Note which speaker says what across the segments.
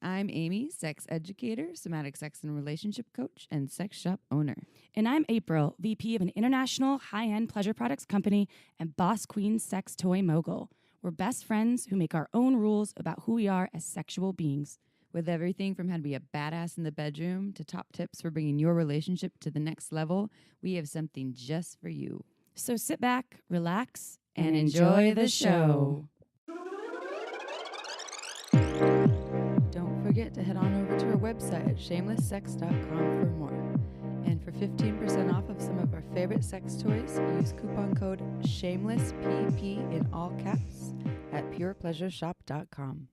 Speaker 1: I'm Amy, sex educator, somatic sex and relationship coach, and sex shop owner.
Speaker 2: And I'm April, VP of an international high-end pleasure products company and boss queen sex toy mogul. We're best friends who make our own rules about who we are as sexual beings.
Speaker 1: With everything from how to be a badass in the bedroom to top tips for bringing your relationship to the next level, we have something just for you.
Speaker 2: So sit back, relax, and enjoy the show.
Speaker 1: Don't forget to head on over to our website at shamelesssex.com for more. And for 15% off of some of our favorite sex toys, use coupon code SHAMELESSPP in all caps at purepleasureshop.com.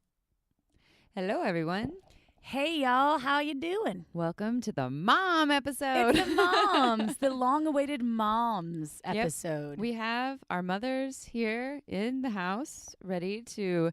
Speaker 1: Hello, everyone.
Speaker 2: Hey, y'all. How you doing?
Speaker 1: Welcome to the mom episode.
Speaker 2: It's the moms, the long-awaited moms episode.
Speaker 1: Yep. We have our mothers here in the house ready to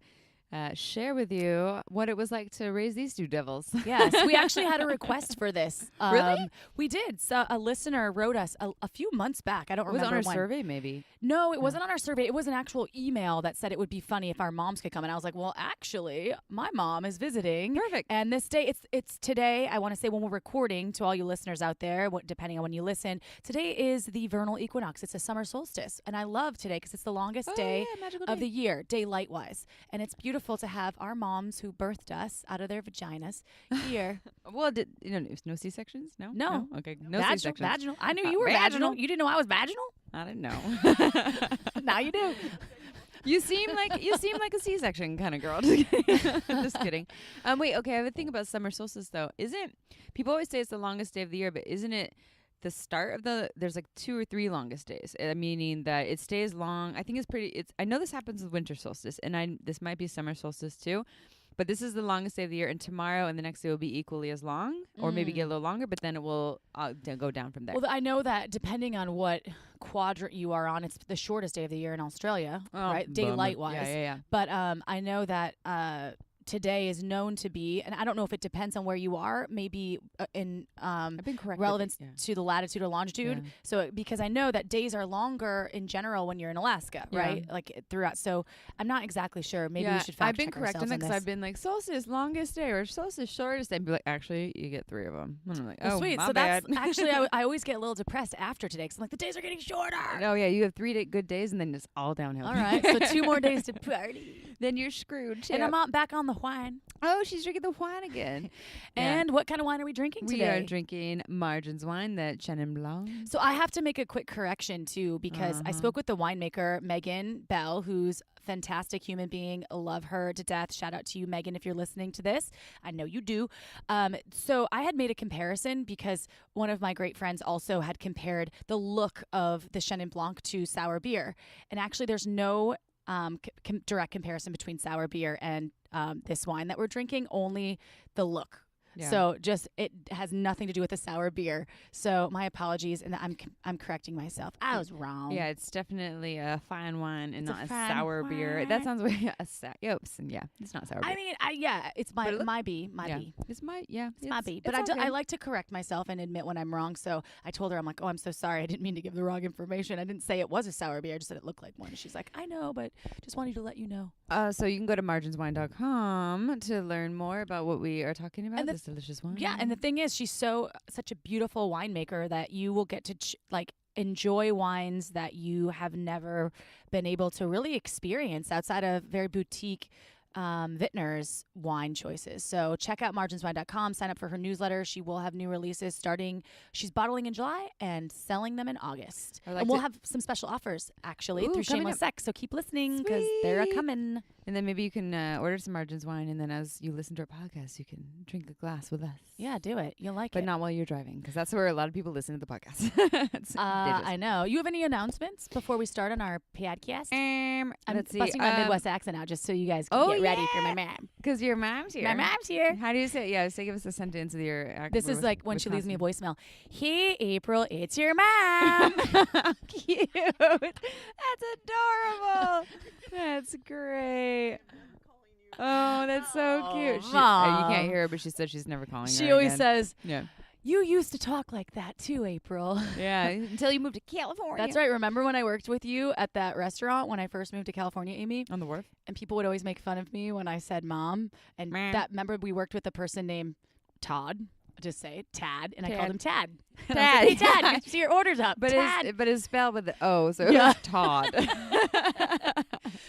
Speaker 1: share with you what it was like to raise these two devils.
Speaker 2: Yes, we actually had a request for this.
Speaker 1: Really?
Speaker 2: We did. So a listener wrote us a few months back. I don't remember.
Speaker 1: Was it on our
Speaker 2: when.
Speaker 1: survey, maybe?
Speaker 2: No, it wasn't on our survey. It was an actual email that said it would be funny if our moms could come. And I was like, well, actually, my mom is visiting.
Speaker 1: Perfect.
Speaker 2: And this day, it's today. I want to say when we're recording, to all you listeners out there, depending on when you listen, today is the vernal equinox. It's a summer solstice. And I love today because it's the longest day of the year, daylight-wise. And it's beautiful to have our moms who birthed us out of their vaginas here.
Speaker 1: Well, no C-sections? No?
Speaker 2: No.
Speaker 1: Okay, no C-sections.
Speaker 2: Vaginal. I knew you were vaginal. You didn't know I was vaginal?
Speaker 1: I didn't know.
Speaker 2: Now you do.
Speaker 1: You seem like a C-section kind of girl. Just kidding. Wait, okay, I have a thing about summer solstice though. People always say it's the longest day of the year, but isn't it the start of there's like 2 or 3 longest days, meaning that it stays long. I think I know this happens with winter solstice, and this might be summer solstice too, but this is the longest day of the year, and tomorrow and the next day will be equally as long, or maybe get a little longer, but then it will go down from there.
Speaker 2: Well, I know that depending on what quadrant you are on, it's the shortest day of the year in Australia, right? Daylight-wise.
Speaker 1: Yeah.
Speaker 2: But I know that today is known to be, and I don't know if it depends on where you are, maybe in relevance to the latitude or longitude.
Speaker 1: Yeah.
Speaker 2: So because I know that days are longer in general when you're in Alaska, right? Like throughout. So I'm not exactly sure. Maybe we should fact check
Speaker 1: I've been correcting that because I've been like, solstice longest day or solstice shortest day. And be like, actually, you get 3 of them. And I'm like, oh,
Speaker 2: sweet.
Speaker 1: my
Speaker 2: So
Speaker 1: bad.
Speaker 2: that's actually, I always get a little depressed after today because I'm like, the days are getting shorter.
Speaker 1: Oh yeah, you have 3 good days and then it's all downhill.
Speaker 2: All right, so 2 more days to party.
Speaker 1: Then you're screwed.
Speaker 2: And I'm back on the wine.
Speaker 1: Oh, she's drinking the wine again.
Speaker 2: And what kind of wine are we drinking today?
Speaker 1: We are drinking Margins wine, the Chenin Blanc.
Speaker 2: So I have to make a quick correction, too, because I spoke with the winemaker, Megan Bell, who's a fantastic human being. Love her to death. Shout out to you, Megan, if you're listening to this. I know you do. So I had made a comparison because one of my great friends also had compared the look of the Chenin Blanc to sour beer. And actually, there's no direct comparison between sour beer and this wine that we're drinking, only the look. Yeah. So it has nothing to do with the sour beer. So my apologies, and I'm correcting myself. I was wrong.
Speaker 1: Yeah, it's definitely a fine wine and not a sour beer. That sounds like it's not sour beer.
Speaker 2: I mean, it's my B.
Speaker 1: It's my B.
Speaker 2: But I like to correct myself and admit when I'm wrong. So I told her, I'm like, oh, I'm so sorry. I didn't mean to give the wrong information. I didn't say it was a sour beer. I just said it looked like one. And she's like, I know, but just wanted to let you know.
Speaker 1: So you can go to marginswine.com to learn more about what we are talking about. This delicious wine.
Speaker 2: Yeah, and the thing is, she's such a beautiful winemaker that you will get to enjoy wines that you have never been able to really experience outside of very boutique vintners wine choices. So check out marginswine.com, sign up for her newsletter. She will have new releases starting. She's bottling in July and selling them in August. And we'll have some special offers actually through Shameless Sex. So keep listening because they're coming.
Speaker 1: And then maybe you can order some Margins wine, and then as you listen to our podcast, you can drink a glass with us.
Speaker 2: Yeah, do it. You'll like it.
Speaker 1: But not while you're driving, because that's where a lot of people listen to the podcast.
Speaker 2: I know. You have any announcements before we start on our podcast?
Speaker 1: I'm
Speaker 2: busting my Midwest accent out just so you guys can get ready for my mom.
Speaker 1: Because your mom's here.
Speaker 2: My mom's here.
Speaker 1: How do you say it? Yeah, give us a sentence of your accent.
Speaker 2: This is like when she leaves me a voicemail. Hey, April, it's your mom.
Speaker 1: Cute. That's adorable. That's great. Oh, that's so cute. You can't hear her, but she said she's never calling her.
Speaker 2: She always says, You used to talk like that too, April.
Speaker 1: Yeah, until you moved to California.
Speaker 2: That's right. Remember when I worked with you at that restaurant when I first moved to California, Amy?
Speaker 1: On the wharf.
Speaker 2: And people would always make fun of me when I said mom. And remember we worked with a person named Todd. Just say Tad, and I called him Tad. And I was like, hey, Tad, you see your orders up.
Speaker 1: But
Speaker 2: Tad.
Speaker 1: it's spelled with the O, so it was Todd.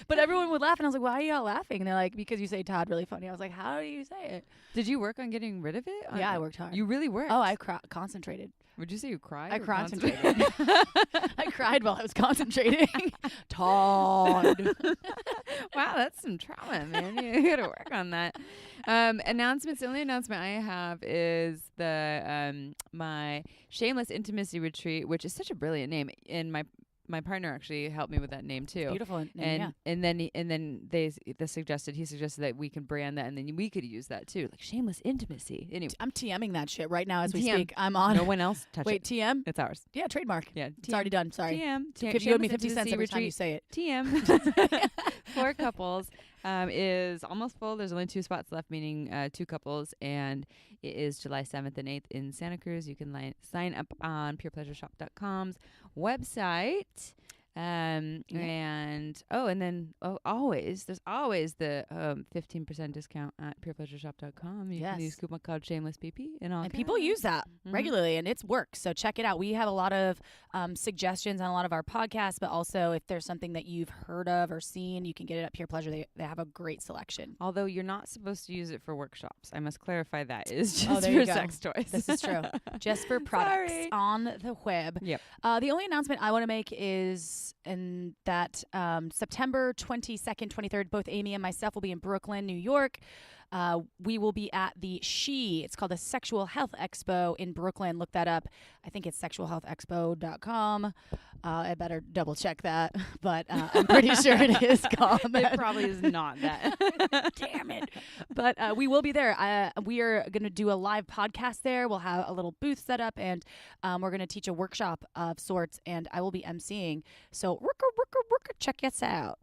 Speaker 2: But everyone would laugh, and I was like, why are y'all laughing? And they're like, because you say Todd really funny. I was like, how do you say it?
Speaker 1: Did you work on getting rid of it?
Speaker 2: Yeah, I worked hard.
Speaker 1: You really worked?
Speaker 2: Oh, I concentrated.
Speaker 1: Would you say you cried?
Speaker 2: I concentrated. I cried while I was concentrating. Todd.
Speaker 1: Wow, that's some trauma, man. You got to work on that. Announcements. The only announcement I have is the my Shameless Intimacy Retreat, which is such a brilliant name. And my partner actually helped me with that name too.
Speaker 2: Beautiful name,
Speaker 1: and then he suggested that we can brand that, and then we could use that too, like Shameless Intimacy. Anyway,
Speaker 2: I'm TMing that shit right now as we
Speaker 1: TM.
Speaker 2: speak. I'm on.
Speaker 1: No one else touch it.
Speaker 2: Wait, TM?
Speaker 1: It's ours.
Speaker 2: Yeah, trademark.
Speaker 1: Yeah,
Speaker 2: it's already done. Sorry.
Speaker 1: TM.
Speaker 2: You owe me 50 cents every time you say it.
Speaker 1: TM. 4 couples is almost full. There's only 2 spots left, meaning 2 couples, and it is July 7th and 8th in Santa Cruz. You can sign up on purepleasureshop.com's website. And there's always the 15% discount at purepleasureshop.com. You can use coupon code ShamelessPP and
Speaker 2: people use that regularly, and it's works. So check it out. We have a lot of suggestions on a lot of our podcasts, but also if there's something that you've heard of or seen, you can get it at Pure Pleasure. They have a great selection.
Speaker 1: Although you're not supposed to use it for workshops. I must clarify that. It's just
Speaker 2: for
Speaker 1: sex toys.
Speaker 2: This is true. Just for products on the web.
Speaker 1: Yep.
Speaker 2: The only announcement I want to make is that September 22nd, 23rd, both Amy and myself will be in Brooklyn, New York. We will be at the it's called the Sexual Health Expo in Brooklyn. Look that up. I think it's sexualhealthexpo.com. I better double check that, but I'm pretty sure it is called.
Speaker 1: It probably is not that.
Speaker 2: Damn it. But we will be there. We are going to do a live podcast there. We'll have a little booth set up, and we're going to teach a workshop of sorts, and I will be emceeing. So check us out.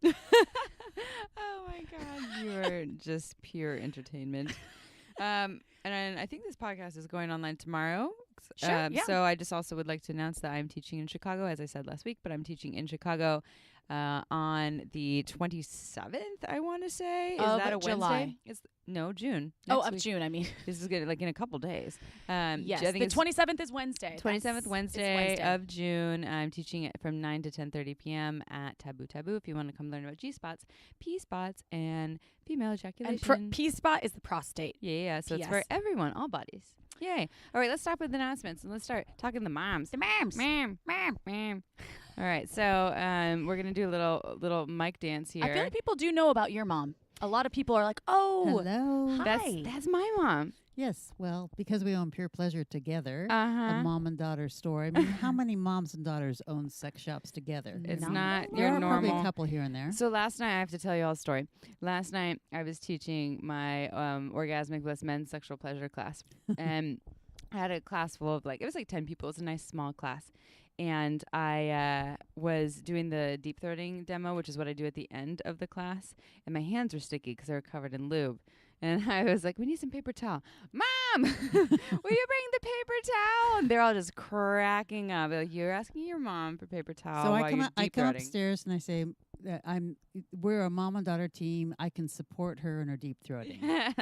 Speaker 1: Oh my God, you are just pure entertainment. And I think this podcast is going online tomorrow.
Speaker 2: Sure, yeah.
Speaker 1: So I just also would like to announce that I'm teaching in Chicago, as I said last week, but I'm teaching in Chicago on the 27th, I want to say. Is that a Wednesday?
Speaker 2: July.
Speaker 1: No, June.
Speaker 2: Of June, I mean.
Speaker 1: This is good, like in a couple days.
Speaker 2: Yes,
Speaker 1: I think
Speaker 2: the 27th is Wednesday.
Speaker 1: 27th Wednesday of June. I'm teaching it from 9 to 10:30 p.m. at Taboo Taboo. If you want to come learn about G-spots, P-spots, and female ejaculation.
Speaker 2: And P-spot is the prostate.
Speaker 1: Yeah. So it's for everyone, all bodies. Yay. All right, let's stop with announcements and let's start talking the moms.
Speaker 2: The moms.
Speaker 1: Mom. All right, so we're going to do a little mic dance here.
Speaker 2: I feel like people do know about your mom. A lot of people are like, oh.
Speaker 3: Hello.
Speaker 2: Hi.
Speaker 1: That's my mom.
Speaker 3: Yes, well, because we own Pure Pleasure together,
Speaker 1: Uh-huh.
Speaker 3: a mom and daughter store. I mean, how many moms and daughters own sex shops together?
Speaker 1: It's
Speaker 2: No.
Speaker 1: not
Speaker 3: There
Speaker 1: your
Speaker 3: are probably
Speaker 1: normal.
Speaker 3: a couple here and there.
Speaker 1: So last night, I have to tell you all a story. Last night, I was teaching my Orgasmic Bliss men's sexual pleasure class. And I had a class full of it was like 10 people. It was a nice small class. And I was doing the deep throating demo, which is what I do at the end of the class. And my hands were sticky because they were covered in lube. And I was like, we need some paper towel. Mom, will you bring the paper towel? And they're all just cracking up. They're like, you're asking your mom for paper towel
Speaker 3: So
Speaker 1: while
Speaker 3: I
Speaker 1: you're
Speaker 3: come
Speaker 1: deep throating.
Speaker 3: upstairs and I say, we're a mom and daughter team. I can support her in her deep throating.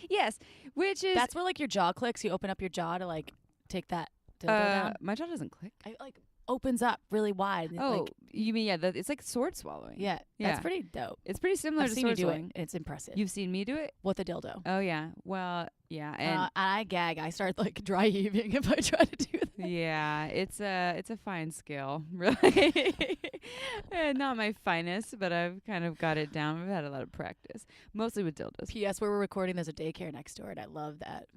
Speaker 1: Yes, which is...
Speaker 2: That's where your jaw clicks. You open up your jaw to take that dildo down.
Speaker 1: My jaw doesn't click.
Speaker 2: I opens up really wide.
Speaker 1: Oh, you mean, it's like sword swallowing.
Speaker 2: Yeah, that's pretty dope.
Speaker 1: It's pretty similar
Speaker 2: I've
Speaker 1: to
Speaker 2: seen
Speaker 1: sword
Speaker 2: you do
Speaker 1: swallowing.
Speaker 2: it. It's impressive.
Speaker 1: You've seen me do it?
Speaker 2: With a dildo.
Speaker 1: Oh, yeah. Well, yeah. And
Speaker 2: I gag. I start dry heaving if I try to do that.
Speaker 1: yeah, it's a fine skill, really. Not my finest, but I've kind of got it down. I've had a lot of practice, mostly with dildos.
Speaker 2: P.S. Where we're recording, there's a daycare next door, and I love that.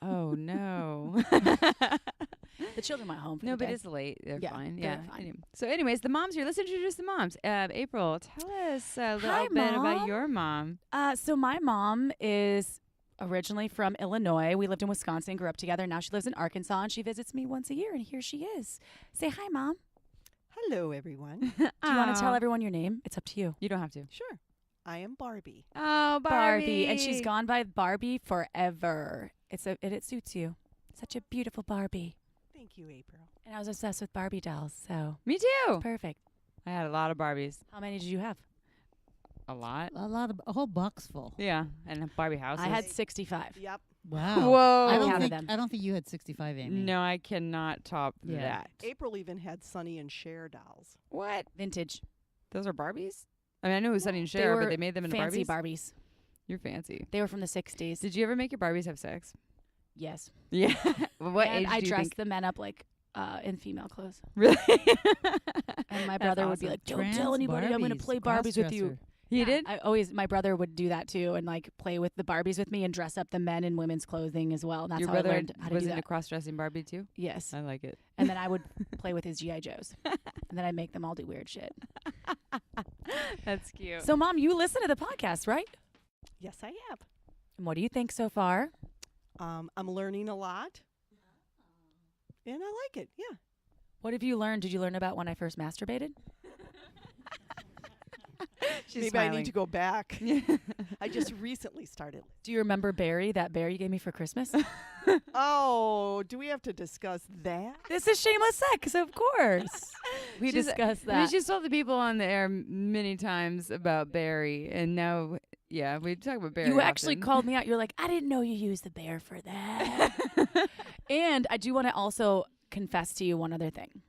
Speaker 1: Oh, no.
Speaker 2: The children went home for
Speaker 1: No,
Speaker 2: the
Speaker 1: but
Speaker 2: day.
Speaker 1: it's late. They're fine.
Speaker 2: they're
Speaker 1: Yeah.
Speaker 2: fine.
Speaker 1: So anyways, the moms here. Let's introduce the moms. April, tell us a little
Speaker 2: Hi,
Speaker 1: bit about
Speaker 2: Mom.
Speaker 1: your mom.
Speaker 2: So my mom is originally from Illinois. We lived in Wisconsin, grew up together. Now she lives in Arkansas, and she visits me once a year, and here she is. Say hi, Mom.
Speaker 4: Hello, everyone.
Speaker 2: Do you want to tell everyone your name? It's up to you.
Speaker 1: You don't have to.
Speaker 4: Sure. I am Barbie.
Speaker 1: Oh,
Speaker 2: Barbie. And she's gone by Barbie forever. It suits you. Such a beautiful Barbie.
Speaker 4: Thank you, April.
Speaker 2: And I was obsessed with Barbie dolls, so
Speaker 1: Me too.
Speaker 2: perfect.
Speaker 1: I had a lot of Barbies.
Speaker 2: How many did you have?
Speaker 1: A lot.
Speaker 3: A whole box full.
Speaker 1: Yeah, and Barbie houses.
Speaker 2: I had 65.
Speaker 4: Yep.
Speaker 3: Wow.
Speaker 1: Whoa.
Speaker 3: I
Speaker 2: counted them.
Speaker 3: don't think you had 65, Amy.
Speaker 1: No, I cannot top
Speaker 3: Yeah.
Speaker 1: that.
Speaker 4: April even had Sonny and Cher dolls.
Speaker 1: What?
Speaker 2: Vintage.
Speaker 1: Those are Barbies? I mean, I knew it was Sunny and
Speaker 2: They
Speaker 1: Cher,
Speaker 2: were
Speaker 1: but they made them into
Speaker 2: fancy
Speaker 1: Barbies.
Speaker 2: Barbies.
Speaker 1: You're fancy.
Speaker 2: They were from the 60s.
Speaker 1: Did you ever make your Barbies have sex?
Speaker 2: Yes.
Speaker 1: Yeah. What
Speaker 2: And
Speaker 1: age
Speaker 2: I
Speaker 1: do you
Speaker 2: dressed
Speaker 1: think?
Speaker 2: the men up like in female clothes.
Speaker 1: Really?
Speaker 2: And my
Speaker 1: That's
Speaker 2: brother would be
Speaker 1: awesome.
Speaker 2: like, "Don't tell anybody I'm going to play Barbies with you."
Speaker 1: He
Speaker 2: Yeah,
Speaker 1: did?
Speaker 2: my brother would do that too and like play with the Barbies with me and dress up the men in women's clothing as well. And that's
Speaker 1: Your
Speaker 2: how I
Speaker 1: brother
Speaker 2: learned how to
Speaker 1: was
Speaker 2: do
Speaker 1: into
Speaker 2: that.
Speaker 1: cross-dressing Barbie too?
Speaker 2: Yes.
Speaker 1: I like it.
Speaker 2: And then I would play with his G.I. Joes. And then I'd make them all do weird shit.
Speaker 1: That's cute.
Speaker 2: So, Mom, you listen to the podcast, right?
Speaker 4: Yes, I have.
Speaker 2: And what do you think so far?
Speaker 4: I'm learning a lot. And I like it. Yeah.
Speaker 2: What have you learned? Did you learn about when I first masturbated?
Speaker 1: She's
Speaker 4: Maybe
Speaker 1: smiling.
Speaker 4: I need to go back. I just recently started.
Speaker 2: Do you remember Barry, that bear you gave me for Christmas?
Speaker 4: Oh, do we have to discuss that?
Speaker 2: This is shameless sex, of course. We
Speaker 1: She's-
Speaker 2: discussed
Speaker 1: I mean,
Speaker 2: that.
Speaker 1: she's told the people on the air many times about Barry, and now, yeah, we talk about Barry.
Speaker 2: You actually
Speaker 1: often.
Speaker 2: called me out. You're like, I didn't know you used the bear for that. And I do want to also confess to you one other thing.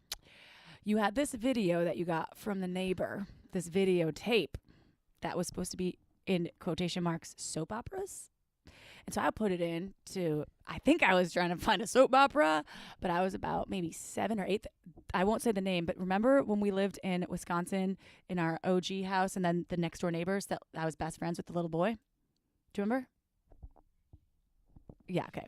Speaker 2: You had this video that you got from the neighbor, this videotape that was supposed to be in quotation marks soap operas. And so I put it in to, I think I was trying to find a soap opera, but I was about maybe 7 or 8. I won't say the name, but remember when we lived in Wisconsin in our OG house and then the next door neighbors that I was best friends with the little boy? Do you remember? Yeah, okay.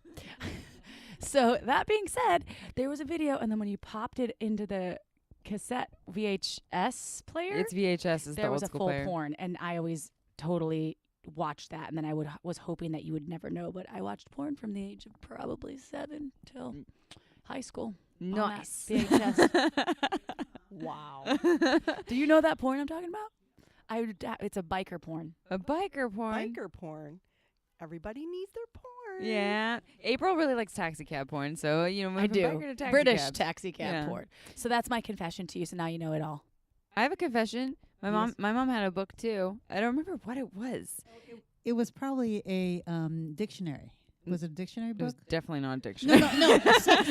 Speaker 2: So that being said, there was a video, and then when you popped it into the cassette VHS player,
Speaker 1: It's VHS is the
Speaker 2: there
Speaker 1: old
Speaker 2: was a
Speaker 1: school
Speaker 2: full
Speaker 1: player.
Speaker 2: porn, and I always totally watched that, and then I was hoping that you would never know, but I watched porn from the age of probably 7 till high school. on that
Speaker 1: Nice.
Speaker 2: VHS. Wow. Do you know that porn I'm talking about? It's a biker porn.
Speaker 1: A biker porn.
Speaker 4: Biker porn. Everybody needs their porn.
Speaker 1: Yeah. April really likes taxi cab porn, so, you know,
Speaker 2: I
Speaker 1: moving
Speaker 2: do.
Speaker 1: biker to taxi
Speaker 2: British
Speaker 1: cabs.
Speaker 2: taxi cab
Speaker 1: Yeah.
Speaker 2: porn. So that's my confession to you. So now you know it all.
Speaker 1: I have a confession. My
Speaker 3: Yes.
Speaker 1: mom had a book too. I don't remember what it was.
Speaker 3: It was probably a dictionary. Was it a dictionary
Speaker 1: It was
Speaker 3: book?
Speaker 1: definitely not a
Speaker 3: No,
Speaker 1: dictionary.
Speaker 3: no, a sex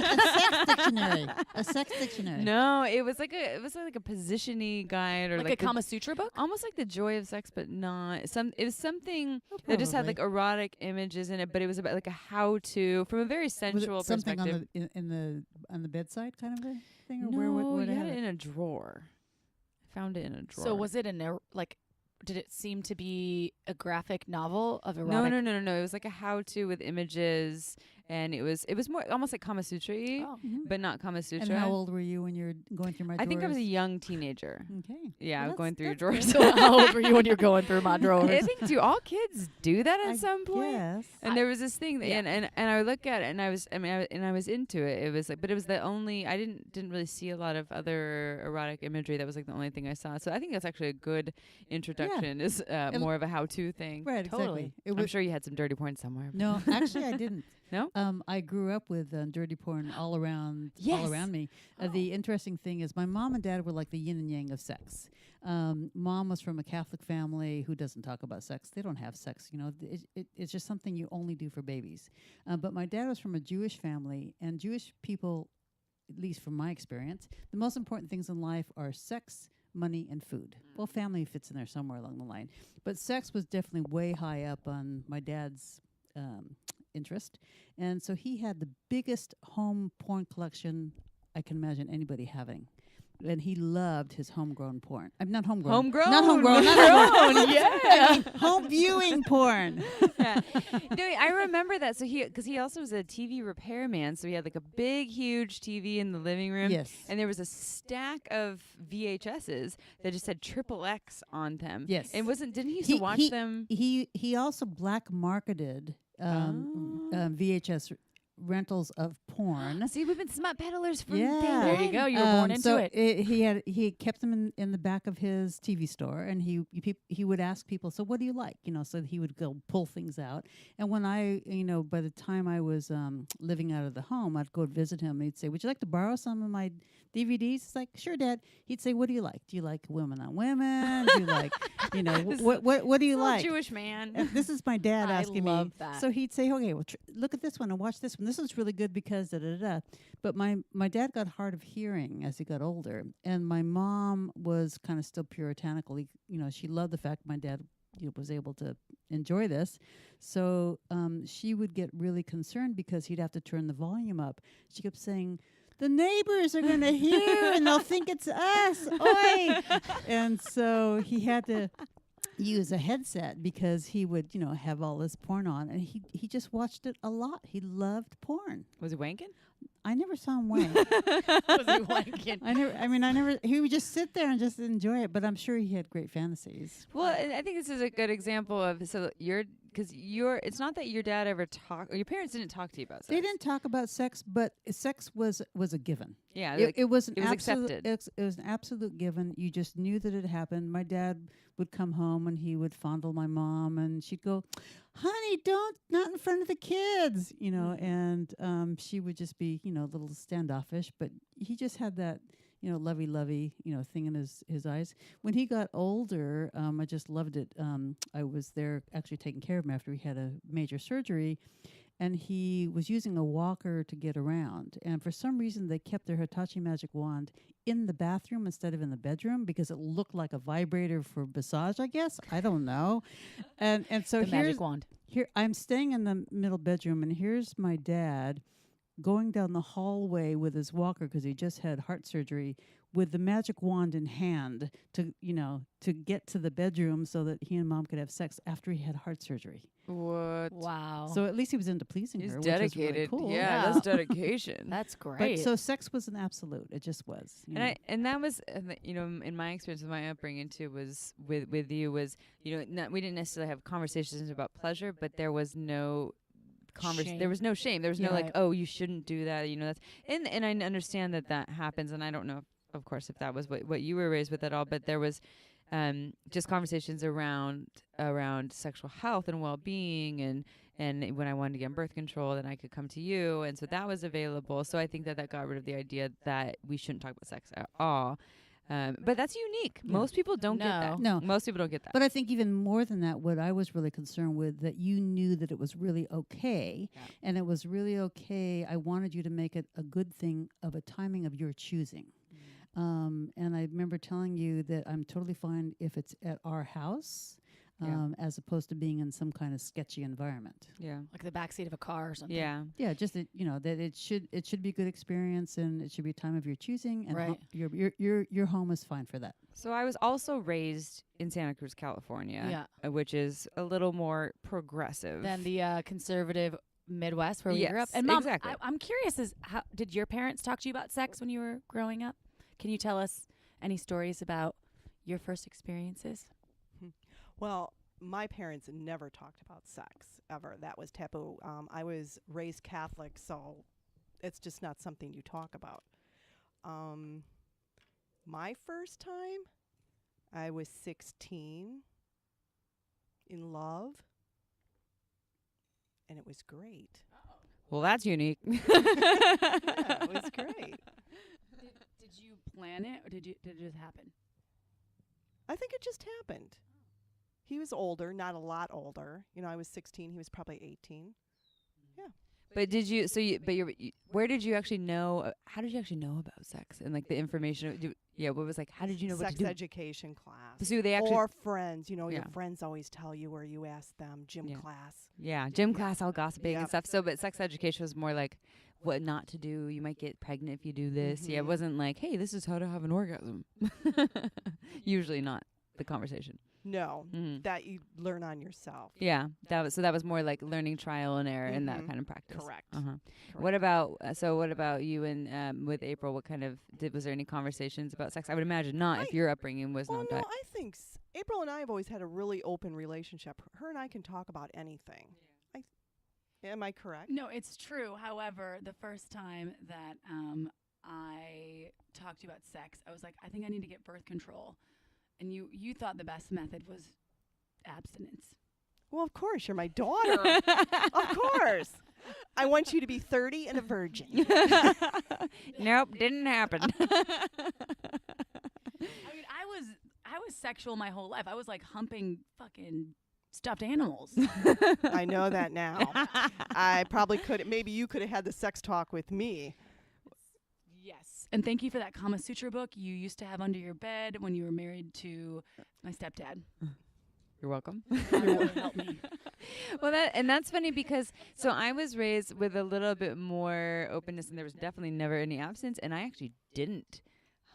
Speaker 3: dictionary. A sex dictionary.
Speaker 1: No, it was like a positiony guide or
Speaker 2: Like,
Speaker 1: like
Speaker 2: a
Speaker 1: the-
Speaker 2: Kama Sutra book?
Speaker 1: almost like the joy of sex, but not it was something that just had like
Speaker 3: Probably.
Speaker 1: erotic images in it, but it was about like a how to from a very
Speaker 3: Was it
Speaker 1: sensual
Speaker 3: something
Speaker 1: perspective.
Speaker 3: on the bedside kind of a thing, or
Speaker 1: No,
Speaker 3: where
Speaker 1: you
Speaker 3: they
Speaker 1: had
Speaker 3: have
Speaker 1: it in a drawer. I found it in a drawer.
Speaker 2: So was it did it seem to be a graphic novel of erotic?
Speaker 1: No. It was like a how-to with images, and it was more almost like Kama Sutra-y,
Speaker 2: Oh.
Speaker 3: Mhm.
Speaker 1: but not Kama Sutra.
Speaker 3: And how old were you when you were going through my
Speaker 1: I think I was a
Speaker 3: drawers?
Speaker 1: young teenager.
Speaker 3: Okay.
Speaker 1: Yeah,
Speaker 3: Well,
Speaker 1: going through your
Speaker 3: that's
Speaker 1: drawers.
Speaker 2: So how old were you when you're going through my
Speaker 1: I
Speaker 2: drawers?
Speaker 1: think do all kids do that at
Speaker 3: I
Speaker 1: some point?
Speaker 3: Yes.
Speaker 1: And there was this thing, that,
Speaker 2: Yeah.
Speaker 1: and I would look at it, and I was into it. It was like, but it was the only I didn't really see a lot of other erotic imagery. That was like the only thing I saw. So I think that's actually a good introduction. Is more of a how-to thing.
Speaker 3: Right,
Speaker 2: Totally.
Speaker 3: exactly. It
Speaker 1: I'm
Speaker 3: was,
Speaker 1: sure you had some dirty porn somewhere.
Speaker 3: no, actually, I didn't.
Speaker 1: No?
Speaker 3: I grew up with dirty porn all around me.
Speaker 2: Oh.
Speaker 3: The interesting thing is my mom and dad were like the yin and yang of sex. Mom was from a Catholic family who doesn't talk about sex. They don't have sex, you know. It's just something you only do for babies. But my dad was from a Jewish family, and Jewish people, at least from my experience, the most important things in life are sex, money, and food. Well, family fits in there somewhere along the line. But sex was definitely way high up on my dad's interest. And so he had the biggest home porn collection I can imagine anybody having. And he loved his homegrown porn. I'm not homegrown.
Speaker 1: Homegrown.
Speaker 3: Not homegrown. Not homegrown.
Speaker 1: Yeah.
Speaker 3: I mean, home viewing porn.
Speaker 1: Yeah. No, I remember that. So because he also was a TV repairman, so he had like a big, huge TV in the living room.
Speaker 3: Yes.
Speaker 1: And there was a stack of VHSs that just had XXX on them.
Speaker 3: Yes.
Speaker 1: And didn't he used to watch them?
Speaker 3: He also black marketed VHS rentals of porn.
Speaker 1: See, we've been smut peddlers from
Speaker 3: Yeah.
Speaker 1: day
Speaker 2: There you
Speaker 1: one.
Speaker 2: go. You were born into
Speaker 3: so
Speaker 2: it.
Speaker 3: He kept them in the back of his TV store, and he would ask people, so what do you like? So he would go pull things out. And when I, by the time I was living out of the home, I'd go visit him, and he'd say, would you like to borrow some of my DVDs? It's like, sure, Dad. He'd say, what do you like? Do you like women on women? Do you like, what do you like?
Speaker 1: Jewish man.
Speaker 3: This is my dad
Speaker 2: I
Speaker 3: asking
Speaker 2: love
Speaker 3: me.
Speaker 2: that.
Speaker 3: So he'd say, okay, well, look at this one and watch this one. This is really good because da da da. But my dad got hard of hearing as he got older, and my mom was kind of still puritanical. She loved the fact my dad was able to enjoy this. So she would get really concerned because he'd have to turn the volume up. She kept saying, the neighbors are going to hear and they'll think it's us. Oi! And so he had to use a headset because he would, have all this porn on, and he just watched it a lot. He loved porn.
Speaker 1: Was he wanking?
Speaker 3: I never saw him wank.
Speaker 2: Was he wanking?
Speaker 3: I never. He would just sit there and just enjoy it. But I'm sure he had great fantasies.
Speaker 1: Well, I think this is a good example of it's not that your dad ever talked, or your parents didn't talk to you about sex.
Speaker 3: They didn't talk about sex, but sex was a given.
Speaker 1: Yeah,
Speaker 3: It was an
Speaker 1: it was
Speaker 3: absolute,
Speaker 1: accepted.
Speaker 3: It was an absolute given. You just knew that it happened. My dad would come home and he would fondle my mom, and she'd go, "Honey, not in front of the kids," and she would just be, a little standoffish. But he just had that, lovey-lovey, thing in his eyes. When he got older, I just loved it. I was there actually taking care of him after he had a major surgery. And he was using a walker to get around. And for some reason, they kept their Hitachi magic wand in the bathroom instead of in the bedroom because it looked like a vibrator for massage, I guess. I don't know. And so
Speaker 2: The magic wand.
Speaker 3: here I'm staying in the middle bedroom, and here's my dad going down the hallway with his walker because he just had heart surgery, with the magic wand in hand to get to the bedroom so that he and Mom could have sex after he had heart surgery.
Speaker 1: What?
Speaker 2: Wow.
Speaker 3: So at least he was into pleasing
Speaker 1: He's
Speaker 3: her, which was really
Speaker 1: dedicated.
Speaker 3: cool.
Speaker 1: Yeah,
Speaker 2: Yeah.
Speaker 1: that's dedication.
Speaker 2: That's
Speaker 3: But
Speaker 2: great.
Speaker 3: so sex was an absolute. It just was.
Speaker 1: And that was, in my experience with my upbringing too, was with you was, we didn't necessarily have conversations about pleasure, but there was no
Speaker 2: Shame.
Speaker 1: there was no shame. There was no
Speaker 3: Yeah.
Speaker 1: like, oh, you shouldn't do that. That's and I understand that happens, and I don't know, of course, if that was what you were raised with at all, but there was just conversations around sexual health and well-being, and when I wanted to get on birth control, then I could come to you, and so that was available. So I think that got rid of the idea that we shouldn't talk about sex at all. But that's unique.
Speaker 3: Yeah.
Speaker 1: Most people don't get that.
Speaker 3: No.
Speaker 1: Most people don't get that.
Speaker 3: But I think even more than that, what I was really concerned with, that you knew that it was really okay,
Speaker 2: Yeah.
Speaker 3: and it was really okay. I wanted you to make it a good thing of a timing of your choosing. And I remember telling you that I'm totally fine if it's at our house,
Speaker 1: Yeah.
Speaker 3: as opposed to being in some kind of sketchy environment.
Speaker 1: Yeah.
Speaker 2: like the backseat of a car or something.
Speaker 1: Yeah.
Speaker 3: Yeah, just that that it should be a good experience, and it should be a time of your choosing, and
Speaker 2: Right.
Speaker 3: your home is fine for that.
Speaker 1: So I was also raised in Santa Cruz, California, which is a little more progressive
Speaker 2: Than the conservative Midwest where we grew up.
Speaker 1: Yes,
Speaker 2: And Mom,
Speaker 1: exactly.
Speaker 2: I'm curious, how did your parents talk to you about sex when you were growing up? Can you tell us any stories about your first experiences?
Speaker 4: Well, my parents never talked about sex ever. That was taboo. I was raised Catholic, so it's just not something you talk about. My first time, I was 16, in love, and it was great.
Speaker 1: Well, that's unique.
Speaker 4: Yeah, it was great.
Speaker 2: Did you plan it, or did it just happen?
Speaker 4: I think it just happened. He was older, not a lot older. I was 16. He was probably 18.
Speaker 1: But did you? So where did you actually know? How did you actually know about sex and like the information? What was like? How did you know what
Speaker 4: Sex
Speaker 1: to do?
Speaker 4: education class.
Speaker 1: So they actually,
Speaker 4: Or friends. Your
Speaker 1: Yeah.
Speaker 4: friends always tell you where you ask them. Gym
Speaker 1: Yeah.
Speaker 4: class.
Speaker 1: gym class, all gossiping and
Speaker 4: Yep.
Speaker 1: stuff. So, but sex education was more like what not to do. You might get pregnant if you do this. Yeah, it
Speaker 4: Mhm.
Speaker 1: wasn't like, hey, this is how to have an orgasm. Usually not the conversation.
Speaker 4: No,
Speaker 1: Mhm.
Speaker 4: that you learn on yourself.
Speaker 1: Yeah, that was more like learning trial and error and that
Speaker 4: Mhm.
Speaker 1: kind of practice.
Speaker 4: Correct.
Speaker 1: Uh-huh. What about what about you and with April? What kind of was there any conversations about sex? I would imagine not if your upbringing was
Speaker 4: Well,
Speaker 1: not
Speaker 4: no,
Speaker 1: that.
Speaker 4: I think April and I have always had a really open relationship. Her and I can talk about anything. Am I correct?
Speaker 2: No, it's true. However, the first time that I talked to you about sex, I was like, I think I need to get birth control. And you thought the best method was abstinence.
Speaker 4: Well, of course, you're my daughter. Of course. I want you to be 30 and a virgin.
Speaker 1: Nope, didn't happen.
Speaker 2: I mean, I was sexual my whole life. I was like humping fucking stuffed animals.
Speaker 4: I know that now. I probably could. Maybe you could have had the sex talk with me.
Speaker 2: Yes. And thank you for that Kama Sutra book you used to have under your bed when you were married to my stepdad.
Speaker 1: You're welcome.
Speaker 2: That really helped me.
Speaker 1: Well, that's funny because so I was raised with a little bit more openness, and there was definitely never any abstinence, and I actually didn't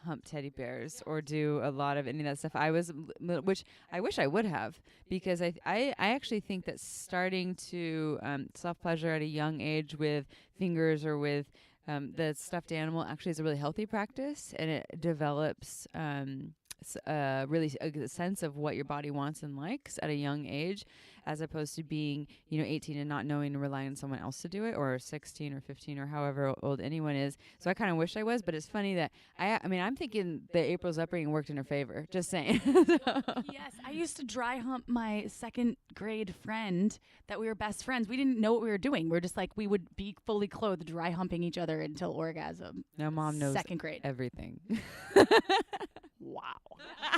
Speaker 1: hump teddy bears or do a lot of any of that stuff. I was, which I wish I would have, because I actually think that starting to self pleasure at a young age with fingers or with the stuffed animal actually is a really healthy practice, and it develops really a sense of what your body wants and likes at a young age, as opposed to being 18 and not knowing and relying on someone else to do it, or 16 or 15 or however old anyone is. So I kind of wish I was, but it's funny that I mean I'm thinking that April's upbringing worked in her favor, just saying.
Speaker 2: Yes, I used to dry hump my second grade friend that we were best friends. We didn't know what we were doing. We're just like, we would be fully clothed dry humping each other until orgasm.
Speaker 1: Now Mom knows
Speaker 2: second grade.
Speaker 1: everything.
Speaker 4: Wow.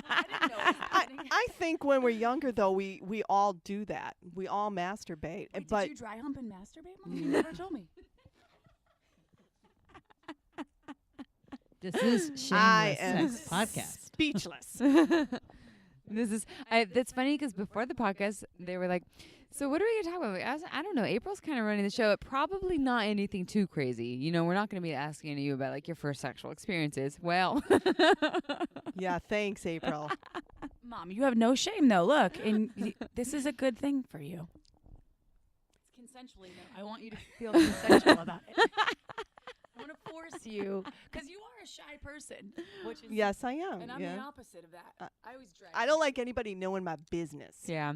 Speaker 2: I didn't know what was happening.
Speaker 4: I think when we're younger, though, we all do that. We all masturbate.
Speaker 2: Wait,
Speaker 4: but
Speaker 2: did you dry hump and masturbate, Mom? You never told me.
Speaker 3: This is
Speaker 4: I
Speaker 3: Shameless
Speaker 4: am
Speaker 3: Sex Podcast.
Speaker 4: speechless.
Speaker 1: This is that's funny because before the podcast they were like, so what are we gonna talk about? I was, I don't know. April's kind of running the show. Probably not anything too crazy. We're not going to be asking you about like your first sexual experiences. Well,
Speaker 4: Yeah, thanks, April.
Speaker 2: Mom, you have no shame, though. Look, and this is a good thing for you. It's consensually, though. I want you to feel consensual about it. I want to force you, because you are a shy person, which is
Speaker 4: Yes, I am.
Speaker 2: and I'm
Speaker 4: yeah.
Speaker 2: the opposite of that. I always drag.
Speaker 4: I don't like anybody knowing my business.
Speaker 1: yeah.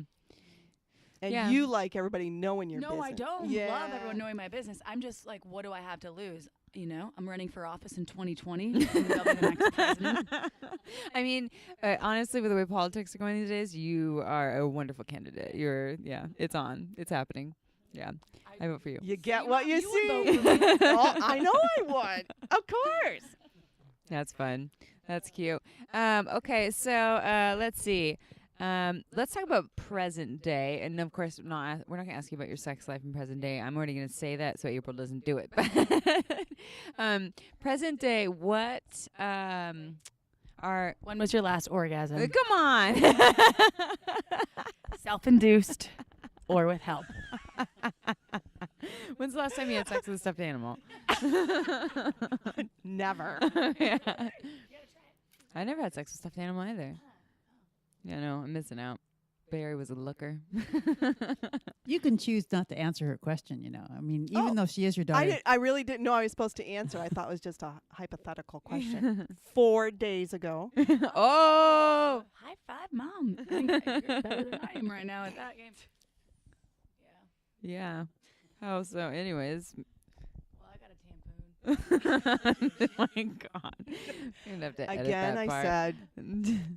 Speaker 4: And
Speaker 1: Yeah.
Speaker 4: you like everybody knowing your
Speaker 2: No,
Speaker 4: business.
Speaker 2: I don't
Speaker 4: Yeah.
Speaker 2: love everyone knowing my business. I'm just like, what do I have to lose? I'm running for office in 2020. Maybe I'll be the next president.
Speaker 1: I mean, honestly, with the way politics are going these days, you are a wonderful candidate. It's on. It's happening. Yeah, I vote for you.
Speaker 4: You get
Speaker 2: See,
Speaker 4: what
Speaker 2: Mom,
Speaker 4: you
Speaker 2: you would
Speaker 4: see.
Speaker 2: vote for me.
Speaker 4: Oh, I know I would. Of course.
Speaker 1: That's fun. That's cute. Okay, so let's see. Let's talk about present day, and of course, we're not going to ask you about your sex life in present day. I'm already going to say that, so April doesn't do it. But present day, what are?
Speaker 2: When was your last orgasm?
Speaker 1: Come on.
Speaker 2: Self-induced or with help?
Speaker 1: When's the last time you had sex with a stuffed animal?
Speaker 4: Never.
Speaker 1: Yeah. I never had sex with a stuffed animal either. Yeah, no, I'm missing out. Barry was a looker.
Speaker 3: You can choose not to answer her question, I mean, even though she is your daughter.
Speaker 4: I really didn't know I was supposed to answer. I thought it was just a hypothetical question. 4 days ago.
Speaker 1: Oh,
Speaker 2: High five, Mom. I think you're better than I am right now at that game. Yeah.
Speaker 1: yeah. Oh, so anyways.
Speaker 2: Well, I got a tampon.
Speaker 1: Oh my God. You're gonna have to edit
Speaker 4: Again,
Speaker 1: that
Speaker 4: I
Speaker 1: part.
Speaker 4: said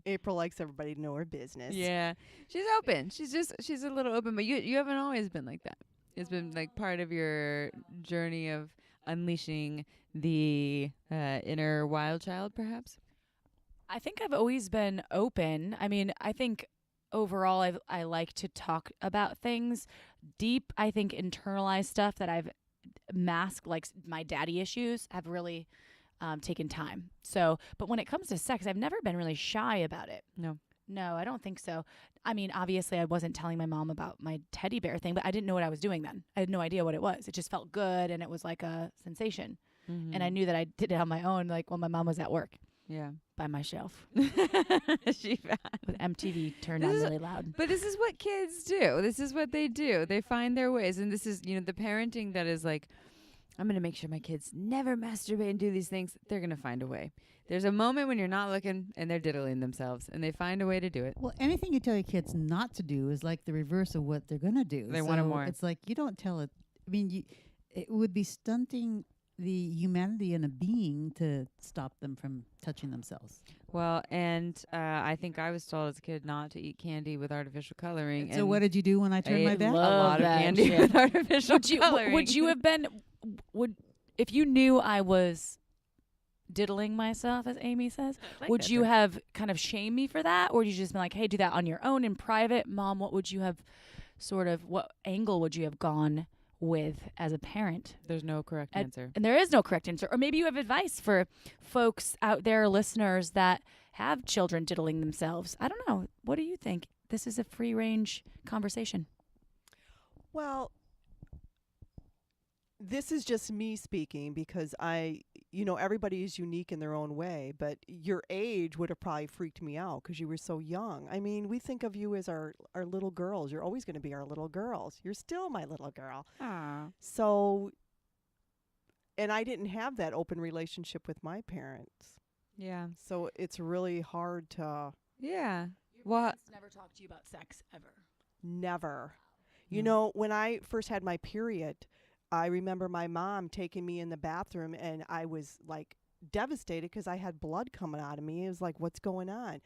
Speaker 4: April likes everybody to know her business.
Speaker 1: Yeah, she's open. She's a little open, but you haven't always been like that. It's been like part of your journey of unleashing the inner wild child, perhaps.
Speaker 2: I think I've always been open. I mean, I think overall I like to talk about things deep. I think internalized stuff that I've masked, like my daddy issues, have really taken time. So, but when it comes to sex, I've never been really shy about it. No, I don't think so. I mean, obviously, I wasn't telling my mom about my teddy bear thing, but I didn't know what I was doing then. I had no idea what it was. It just felt good, and it was like a sensation.
Speaker 1: Mm-hmm.
Speaker 2: And I knew that I did it on my own, like when my mom was at work
Speaker 1: Yeah.
Speaker 2: by myself
Speaker 1: She
Speaker 2: with MTV turned
Speaker 1: This
Speaker 2: on
Speaker 1: is-
Speaker 2: really loud.
Speaker 1: But this is what kids do. This is what they do. They find their ways. And this is, the parenting that is like, I'm going to make sure my kids never masturbate and do these things. They're going to find a way. There's a moment when you're not looking and they're diddling themselves and they find a way to do it.
Speaker 3: Well, anything you tell your kids not to do is like the reverse of what they're going to do.
Speaker 1: They want it
Speaker 3: So
Speaker 1: more.
Speaker 3: It's like you don't tell I mean, it would be stunting the humanity in a being to stop them from touching themselves.
Speaker 1: Well, and I think I was told as a kid not to eat candy with artificial coloring.
Speaker 3: So
Speaker 1: and
Speaker 3: what did you do when I
Speaker 1: I
Speaker 3: turned my
Speaker 1: ate
Speaker 3: back?
Speaker 1: a
Speaker 2: Love
Speaker 1: lot of
Speaker 2: that
Speaker 1: candy
Speaker 2: shit.
Speaker 1: with artificial coloring.
Speaker 2: Would you have been if you knew I was diddling myself, as Amy says, would you have kind of shamed me for that, or would you just been like, hey, do that on your own in private? Mom, what would you have what angle would you have gone with as a parent?
Speaker 1: There's no correct answer.
Speaker 2: And there is no correct answer. Or maybe you have advice for folks out there, listeners, that have children diddling themselves. I don't know. What do you think? This is a free range conversation.
Speaker 4: Well, this is just me speaking because everybody is unique in their own way, but your age would have probably freaked me out because you were so young. I mean, we think of you as our little girls. You're always going to be our little girls. You're still my little girl.
Speaker 1: Aww.
Speaker 4: So, and I didn't have that open relationship with my parents.
Speaker 1: Yeah.
Speaker 4: So it's really hard to
Speaker 1: Yeah.
Speaker 2: Your
Speaker 1: Well,
Speaker 2: parents never talked to you about sex ever.
Speaker 4: never.
Speaker 3: Mm.
Speaker 4: You know, when I first had my period, I remember my mom taking me in the bathroom and I was like devastated because I had blood coming out of me. It was like, what's going on?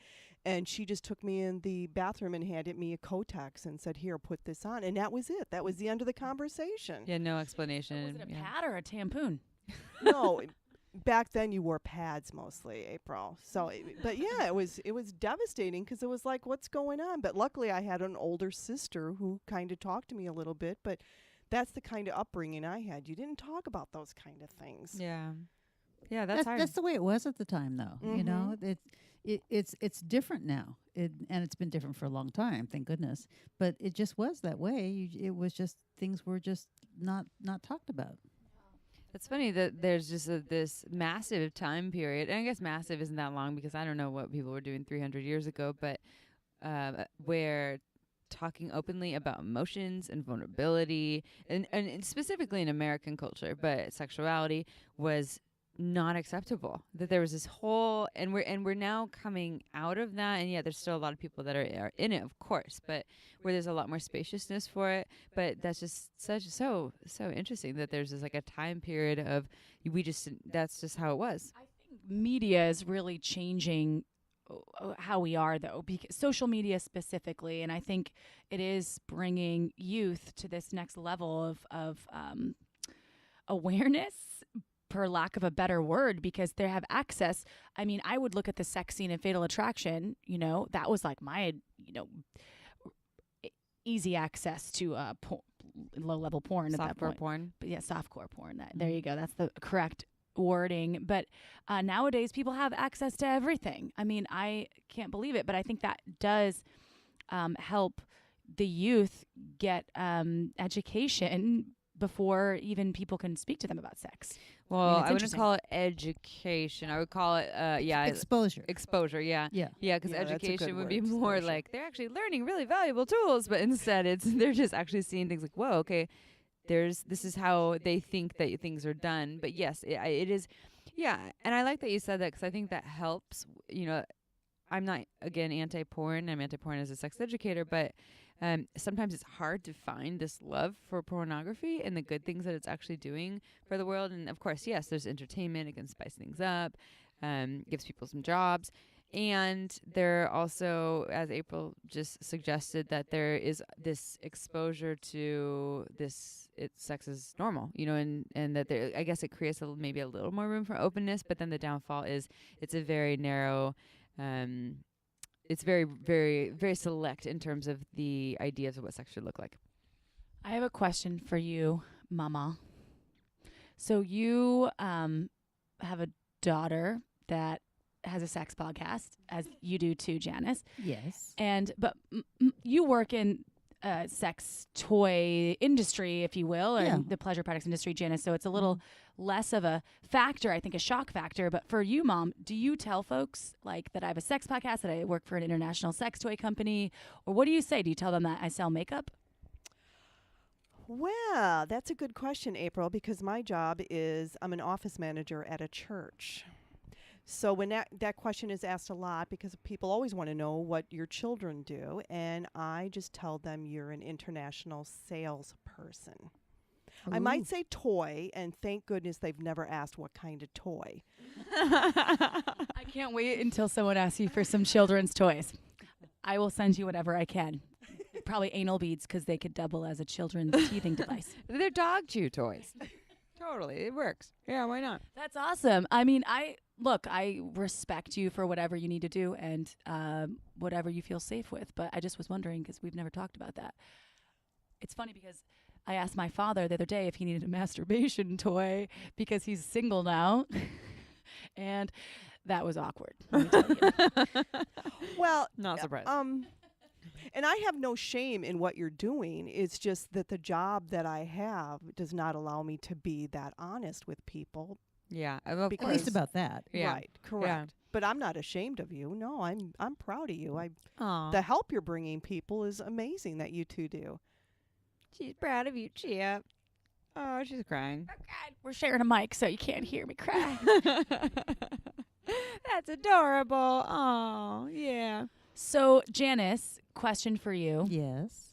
Speaker 4: And she just took me in the bathroom and handed me a Kotex and said, here, put this on. And that was it. That was the end of the conversation.
Speaker 1: yeah, no
Speaker 2: So
Speaker 1: explanation.
Speaker 2: was it a
Speaker 1: yeah.
Speaker 2: pad or a tampon?
Speaker 4: No, back then you wore pads mostly, April. So, but yeah, it was devastating because it was like, what's going on? But luckily I had an older sister who kind of talked to me a little bit, but that's the kind of upbringing I had. You didn't talk about those kind of things.
Speaker 1: Yeah. Yeah, that's hard.
Speaker 3: That's the way it was at the time, though. You know, it's different now, and it's been different for a long time, thank goodness. But it just was that way. It was just things were just not talked about.
Speaker 1: It's funny that there's just this massive time period, and I guess massive isn't that long because I don't know what people were doing 300 years ago, but where talking openly about emotions and vulnerability, and specifically in American culture, but sexuality was not acceptable. That there was this whole, and we're now coming out of that, and yeah, there's still a lot of people that are in it, of course, but where there's a lot more spaciousness for it. But that's just so interesting that there's this like a time period of that's just how it was.
Speaker 2: I think media is really changing how we are, though, because social media specifically, and I think it is bringing youth to this next level of awareness, per lack of a better word, because they have access. I mean, I would look at the sex scene in Fatal Attraction. You know, that was like my easy access to low level porn at that
Speaker 1: Softcore
Speaker 2: point.
Speaker 1: porn.
Speaker 2: But yeah, softcore porn. There you go. That's the correct wording. But nowadays people have access to everything. I mean, I can't believe it, but I think that does help the youth get education before even people can speak to them about sex.
Speaker 1: Well,
Speaker 2: it's
Speaker 1: I wouldn't
Speaker 2: interesting.
Speaker 1: call it education. I would call it
Speaker 3: Exposure.
Speaker 1: exposure. Yeah.
Speaker 3: Yeah.
Speaker 1: Yeah, because
Speaker 4: Yeah, that's a good
Speaker 1: education would
Speaker 4: word,
Speaker 1: be more
Speaker 4: exposure.
Speaker 1: like they're actually learning really valuable tools, but instead they're just actually seeing things like, whoa, okay, this is how they think that things are done. But yes, it is. Yeah, and I like that you said that because I think that helps. You know, I'm not again anti-porn. I'm anti-porn as a sex educator, but sometimes it's hard to find this love for pornography and the good things that it's actually doing for the world. And of course, yes, there's entertainment. It can spice things up, gives people some jobs. And there also, as April just suggested, that there is this exposure to sex is normal, you know, and that there, I guess it creates maybe a little more room for openness, but then the downfall is it's a very narrow, it's very, very, very select in terms of the ideas of what sex should look like.
Speaker 2: I have a question for you, Mama. So you have a daughter that has a sex podcast, as you do too, Janice.
Speaker 3: Yes.
Speaker 2: But you work in sex toy industry, if you will, or
Speaker 3: Yeah.
Speaker 2: the pleasure products industry, Janice. So it's a little less of a factor, I think, a shock factor. But for you, Mom, do you tell folks like that I have a sex podcast, that I work for an international sex toy company, or what do you say? Do you tell them that I sell makeup?
Speaker 4: Well, that's a good question, April, because my job is I'm an office manager at a church. So when that question is asked a lot, because people always want to know what your children do, and I just tell them you're an international salesperson. I might say toy, and thank goodness they've never asked what kind of toy.
Speaker 2: I can't wait until someone asks you for some children's toys. I will send you whatever I can. Probably anal beads because they could double as a children's teething device.
Speaker 1: They're dog chew toys. Totally, it works. Yeah, why not?
Speaker 2: That's awesome. I mean, I respect you for whatever you need to do and whatever you feel safe with. But I just was wondering because we've never talked about that. It's funny because I asked my father the other day if he needed a masturbation toy because he's single now. And that was awkward. Let me tell you.
Speaker 4: Well,
Speaker 1: Not surprised.
Speaker 4: and I have no shame in what you're doing. It's just that the job that I have does not allow me to be that honest with people.
Speaker 1: Yeah, of
Speaker 3: At least
Speaker 1: course.
Speaker 3: about that.
Speaker 1: Yeah.
Speaker 4: Right, correct. But I'm not ashamed of you. No, I'm proud of you.
Speaker 1: Aw.
Speaker 4: The help you're bringing people is amazing that you two do.
Speaker 1: She's proud of you, Chia. Oh, she's crying.
Speaker 2: Oh, God, we're sharing a mic, so you can't hear me cry.
Speaker 1: That's adorable. Oh, yeah.
Speaker 2: So, Janice, question for you.
Speaker 3: Yes.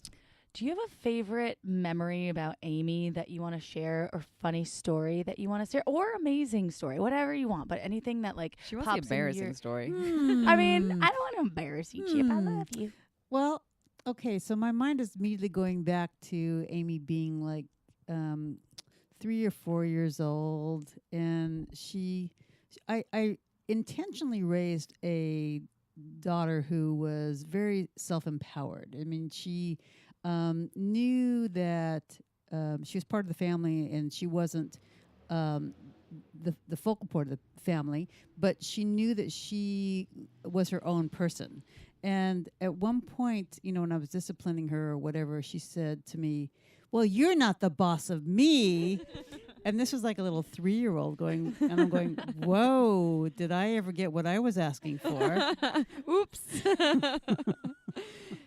Speaker 2: Do you have a favorite memory about Amy that you want to share, or funny story that you want to share, or amazing story, whatever you want, but anything that like
Speaker 1: She wants the
Speaker 2: pops in
Speaker 1: embarrassing
Speaker 2: your-
Speaker 1: story.
Speaker 2: I mean, I don't want to embarrass you, Chip. I love you.
Speaker 3: Well, okay, so my mind is immediately going back to Amy being like 3 or 4 years old, and I intentionally raised a daughter who was very self-empowered. I mean, she knew that she was part of the family, and she wasn't the focal point of the family, but she knew that she was her own person. And at one point, when I was disciplining her or whatever, she said to me, "Well, you're not the boss of me." And this was like a little 3-year-old going, and I'm going, "Whoa, did I ever get what I was asking for?"
Speaker 1: Oops.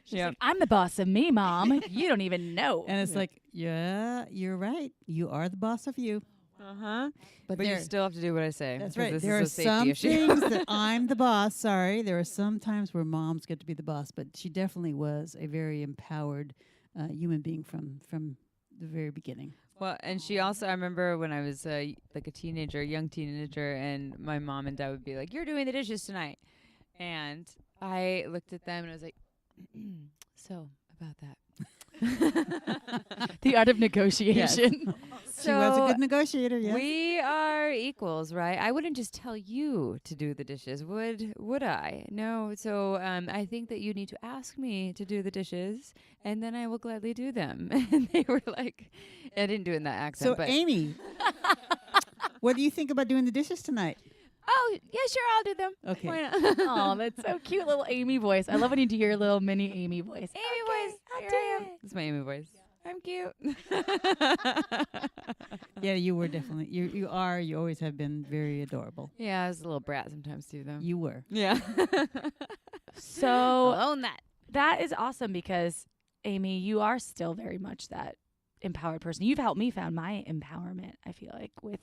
Speaker 2: She's like, I'm the boss of me, Mom. You don't even know.
Speaker 3: And it's like, yeah, you're right. You are the boss of you.
Speaker 1: Uh-huh.
Speaker 3: But
Speaker 1: But you
Speaker 3: there,
Speaker 1: still have to do what I say.
Speaker 3: that's
Speaker 1: 'cause
Speaker 3: right.
Speaker 1: This
Speaker 3: There are
Speaker 1: is a safety
Speaker 3: some
Speaker 1: issue.
Speaker 3: things that I'm the boss. Sorry. There are some times where moms get to be the boss, but she definitely was a very empowered human being from the very beginning.
Speaker 1: Well, and she also, I remember when I was like a teenager, young teenager, and my mom and dad would be like, "You're doing the dishes tonight." And I looked at them and I was like, so about that.
Speaker 2: The art of negotiation.
Speaker 3: She was a good negotiator, yes.
Speaker 1: We are equals, right? I wouldn't just tell you to do the dishes, would I? No. So I think that you need to ask me to do the dishes, and then I will gladly do them. And they were like, I didn't do it in that accent.
Speaker 3: So,
Speaker 1: but
Speaker 3: Amy, what do you think about doing the dishes tonight?
Speaker 1: oh yeah, sure, I'll do them.
Speaker 3: Okay.
Speaker 1: Why not?
Speaker 2: Oh, that's so cute, little Amy voice. I love when you do your little mini Amy voice.
Speaker 1: Amy voice. Here I am. That's my Amy voice. I'm cute.
Speaker 3: Yeah, you were definitely. You are. You always have been very adorable.
Speaker 1: Yeah, I was a little brat sometimes too, though.
Speaker 3: You were.
Speaker 1: Yeah.
Speaker 2: So
Speaker 1: I'll own that.
Speaker 2: that is awesome because, Amy, you are still very much that empowered person. You've helped me find my empowerment, I feel like, with,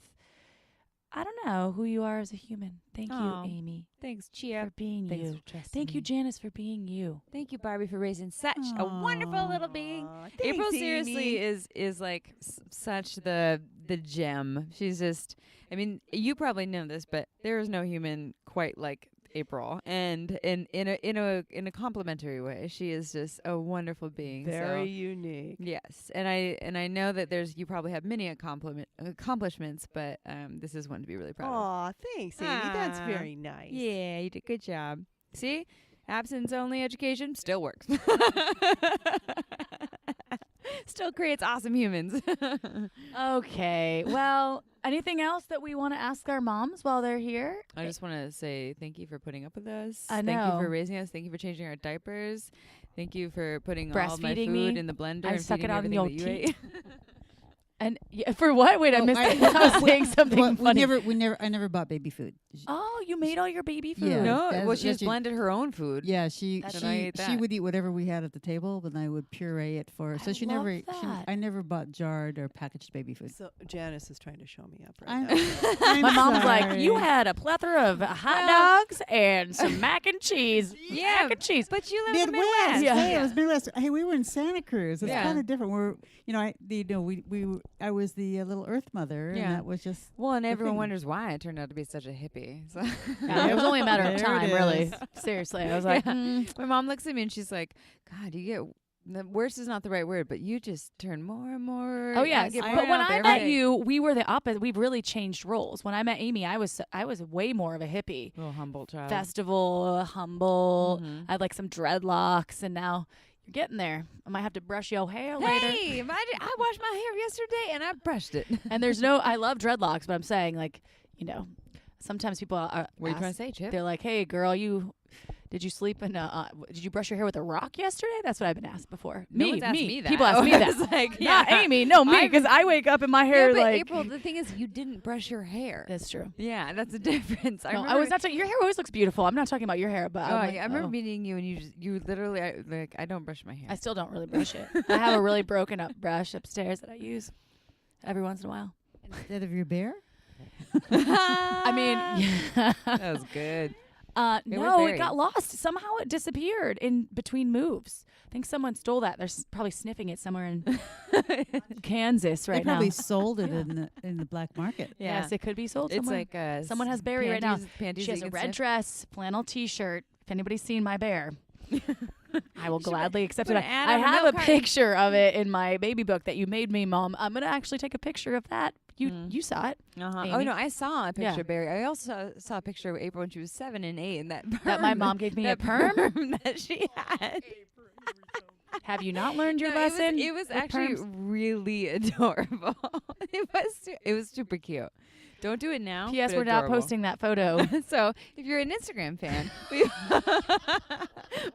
Speaker 2: I don't know, who you are as a human. Thank
Speaker 1: Aw.
Speaker 2: you, Amy,
Speaker 1: Thanks,
Speaker 2: for
Speaker 1: Chia.
Speaker 2: being
Speaker 1: Thanks
Speaker 2: you.
Speaker 1: for trusting
Speaker 2: Thank you,
Speaker 1: me.
Speaker 2: Janice, for being you.
Speaker 1: Thank you, Barbie, for raising such a wonderful little being.
Speaker 4: Aw,
Speaker 1: April
Speaker 4: thanks,
Speaker 1: seriously
Speaker 4: Amy.
Speaker 1: is like such the gem. She's just, I mean, you probably know this, but there is no human quite like April, and in a complimentary way, she is just a wonderful being.
Speaker 4: Very
Speaker 1: So,
Speaker 4: unique.
Speaker 1: yes, and I know that you probably have many accomplishments, but this is one to be really proud of.
Speaker 4: Aw, thanks, Amy. That's
Speaker 1: Aw.
Speaker 4: very nice.
Speaker 1: Yeah, you did a good job. See, absence only education still works. Still creates awesome humans.
Speaker 2: Okay. Well, anything else that we want to ask our moms while they're here?
Speaker 1: I just want to say thank you for putting up with us.
Speaker 2: I
Speaker 1: Thank you
Speaker 2: know.
Speaker 1: for raising us. Thank you for changing our diapers. Thank you for putting all of my
Speaker 2: Breastfeeding
Speaker 1: food
Speaker 2: me.
Speaker 1: in the blender
Speaker 2: I
Speaker 1: and
Speaker 2: stuck
Speaker 1: feeding
Speaker 2: it
Speaker 1: me
Speaker 2: on
Speaker 1: everything
Speaker 2: your
Speaker 1: that you ate.
Speaker 2: And for what? Wait, I
Speaker 3: Oh,
Speaker 2: missed
Speaker 3: I-
Speaker 2: that. I was saying something
Speaker 3: Well,
Speaker 2: funny.
Speaker 3: I never bought baby food.
Speaker 2: Oh, you made all your baby food.
Speaker 3: Yeah.
Speaker 1: No,
Speaker 3: That's-
Speaker 1: well, she
Speaker 3: that's
Speaker 1: just
Speaker 3: your-
Speaker 1: blended her own food.
Speaker 3: Yeah, she
Speaker 2: That's
Speaker 1: And I ate
Speaker 3: she
Speaker 1: that.
Speaker 3: would eat whatever we had at the table, but I would puree it for her. So
Speaker 2: I
Speaker 3: she
Speaker 2: love
Speaker 3: never.
Speaker 2: that.
Speaker 3: I never bought jarred or packaged baby food.
Speaker 4: So Janice is trying to show me up right
Speaker 3: I'm,
Speaker 4: now.
Speaker 3: I'm
Speaker 2: My mom's like,
Speaker 3: sorry.
Speaker 2: you had a plethora of hot dogs and some mac and cheese.
Speaker 1: Yeah,
Speaker 2: Mac and cheese.
Speaker 1: But you live in the
Speaker 3: Midwest.
Speaker 1: Midwest.
Speaker 2: Yeah.
Speaker 3: Hey, it was Midwest. Hey, we were in Santa Cruz. It's
Speaker 1: Yeah.
Speaker 3: kind of different. We're, we I was the little Earth mother,
Speaker 1: Yeah.
Speaker 3: and that was just
Speaker 1: Well, and everyone
Speaker 3: thing.
Speaker 1: wonders why I turned out to be such a hippie. So
Speaker 2: Yeah, it was only a matter of
Speaker 3: There it
Speaker 2: time, really.
Speaker 3: is.
Speaker 2: Seriously, I was like,
Speaker 1: my mom looks at me and she's like, God, you get. The worst is not the right word, but you just turn more and more.
Speaker 2: oh yeah.
Speaker 1: get
Speaker 3: I-
Speaker 1: more
Speaker 2: But when
Speaker 1: out
Speaker 2: I
Speaker 1: there
Speaker 2: met
Speaker 1: every day.
Speaker 2: you, we were the opposite. We've really changed roles. When I met Amy, I was way more of a hippie.
Speaker 1: Little humble child.
Speaker 2: Festival, humble.
Speaker 1: Mhm.
Speaker 2: I had like some dreadlocks, and now you're getting there. I might have to brush your hair later.
Speaker 1: Hey, I washed my hair yesterday and I brushed it.
Speaker 2: And there's no, I love dreadlocks, but I'm saying, like, you know, sometimes people are.
Speaker 1: What are you trying to
Speaker 2: ask-
Speaker 1: say, Chip?
Speaker 2: They're like, "Hey, girl, did you sleep in did you brush your hair with a rock yesterday?" That's what I've been asked before.
Speaker 1: No one's asked me that.
Speaker 2: People ask me
Speaker 1: I
Speaker 2: that.
Speaker 1: was like,
Speaker 2: Not
Speaker 1: yeah.
Speaker 2: Amy, no me,
Speaker 1: I've-
Speaker 2: because I wake up and my
Speaker 1: Yeah,
Speaker 2: hair
Speaker 1: but
Speaker 2: like.
Speaker 1: April, the thing is, you didn't brush your hair.
Speaker 2: That's true.
Speaker 1: Yeah, that's the difference.
Speaker 2: No, I was not talking. Your hair always looks beautiful. I'm not talking about your hair, but
Speaker 1: Oh,
Speaker 2: I'm like,
Speaker 1: yeah, I remember
Speaker 2: oh.
Speaker 1: meeting you, and you literally I don't brush my hair.
Speaker 2: I still don't really brush it. I have a really broken up brush upstairs that I use every once in a while.
Speaker 3: instead of your bear.
Speaker 2: I mean,
Speaker 1: that was good.
Speaker 2: no, it
Speaker 1: buried.
Speaker 2: got lost. Somehow it disappeared in between moves. I think someone stole that. They're probably sniffing it somewhere in Kansas right
Speaker 3: They probably
Speaker 2: now.
Speaker 3: sold it in the black market.
Speaker 1: Yeah.
Speaker 2: Yes, it could be sold
Speaker 1: It's
Speaker 2: somewhere.
Speaker 1: like
Speaker 2: Someone has Barry right now.
Speaker 1: Panties
Speaker 2: She has
Speaker 1: that
Speaker 2: a
Speaker 1: you can
Speaker 2: red
Speaker 1: sniff.
Speaker 2: dress, flannel T-shirt. If anybody's seen my bear, I will gladly accept
Speaker 1: put
Speaker 2: it.
Speaker 1: an ad
Speaker 2: I
Speaker 1: on the
Speaker 2: have
Speaker 1: milk
Speaker 2: a
Speaker 1: carton.
Speaker 2: picture of it in my baby book that you made me, Mom. I'm gonna actually take a picture of that. You
Speaker 1: Mm.
Speaker 2: you saw it.
Speaker 1: Uh-huh. Oh
Speaker 2: Amy?
Speaker 1: no, I saw a picture
Speaker 2: Yeah.
Speaker 1: of Barry. I also saw a picture of April when she was 7 and 8, and that
Speaker 2: That my
Speaker 1: perm-
Speaker 2: mom gave me a
Speaker 1: that
Speaker 2: perm.
Speaker 1: that she had.
Speaker 2: Have you not learned your
Speaker 1: No,
Speaker 2: lesson?
Speaker 1: It was
Speaker 2: with
Speaker 1: actually
Speaker 2: perms?
Speaker 1: really adorable. It was super cute. Don't do it now.
Speaker 2: P.S.
Speaker 1: but
Speaker 2: We're not
Speaker 1: adorable.
Speaker 2: posting that photo.
Speaker 1: So if you're an Instagram fan,